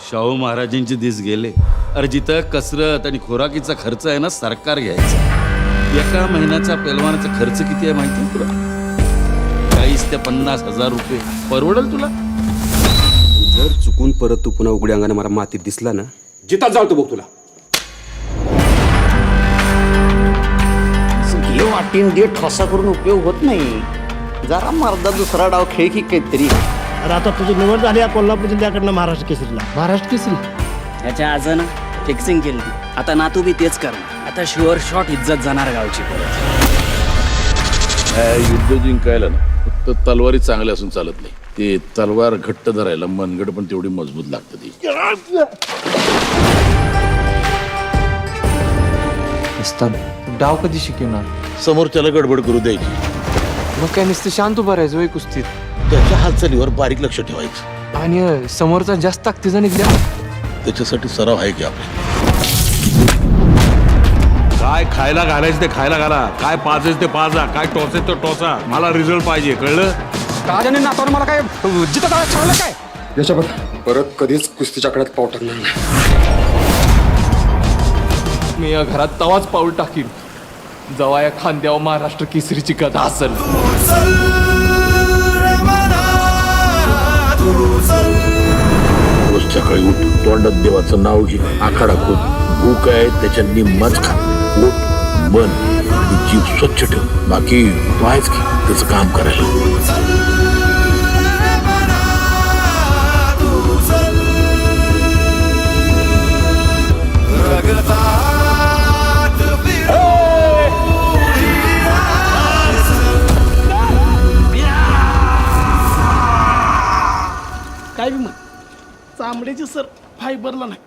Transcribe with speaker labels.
Speaker 1: शाहू महाराजांचे दिस गेले. अरे जिथं कसरत आणि खोराकीचा खर्च आहे ना सरकार घ्यायचा. एका महिन्याचा पेलवानाचा खर्च किती आहे माहिती आहे तुला? 40 ते 50,000 रुपये. परवडेल तुला?
Speaker 2: जर चुकून परत तू पुन्हा उघड्या अंगाने मला मातीत दिसला ना, जिथं जातो बघ तुला.
Speaker 3: हे वाटीन दे ठोसा करून उपयोग होत नाही. जरा मर्दा दुसरा डाव खेळ की काहीतरी.
Speaker 4: अरे आता तुझी निवड झाली या कोल्हापूर जिल्ह्याकडनं महाराष्ट्र केसरीला.
Speaker 5: महाराष्ट्र केसरी
Speaker 6: ह्याच्या आजनं फिक्सिंग केली. आता नातू बी तेच करणार. आता शुअर शॉट इज्जत जाणार गावची परत.
Speaker 7: युद्ध जिंकायला ना फक्त तलवारी चांगल्या असून चालत नाही. ते तलवार घट्ट धरायला मनगड पण तेवढी मजबूत लागते ती.
Speaker 5: डाव कधी शिकवणार?
Speaker 7: समोरच्याला गडबड करू द्यायची.
Speaker 5: मग काय नुसतं शांत उभं राहायचं वय कुस्तीत
Speaker 7: त्याच्या हालचालीवर बारीक लक्ष ठेवायचं.
Speaker 5: आणि समोरचा जास्त ताकदीचा निघल्या
Speaker 7: त्याच्यासाठी सराव आहे की आपले.
Speaker 8: काय खायला घालायचं ते खायला घाला, काय पाजायचं ते पाजा, काय टोचायचं ते टोचा. मला रिझल्ट पाहिजे, कळलं?
Speaker 2: राजाने नातावर मला काय जिथं छावलं काय याच्यावर परत कधीच कुस्तीच्या आकड्यात पाव टाकणार नाही.
Speaker 5: मी या घरात तवाच पाऊल टाकीन जेव्हा या खांद्यावर महाराष्ट्र केसरीची गदा असेल.
Speaker 7: रोज सकाळी उठ, तोंडात देवाचं नाव घे, आखाडा खोद. भूक आहे त्याच्या निम्माच खा. पोट, मन आणि जीव स्वच्छ ठेव. बाकी तू आहेच की त्याचं काम करायला.
Speaker 4: काय बी म्हण चांबड्याची सर फायबरला नाही.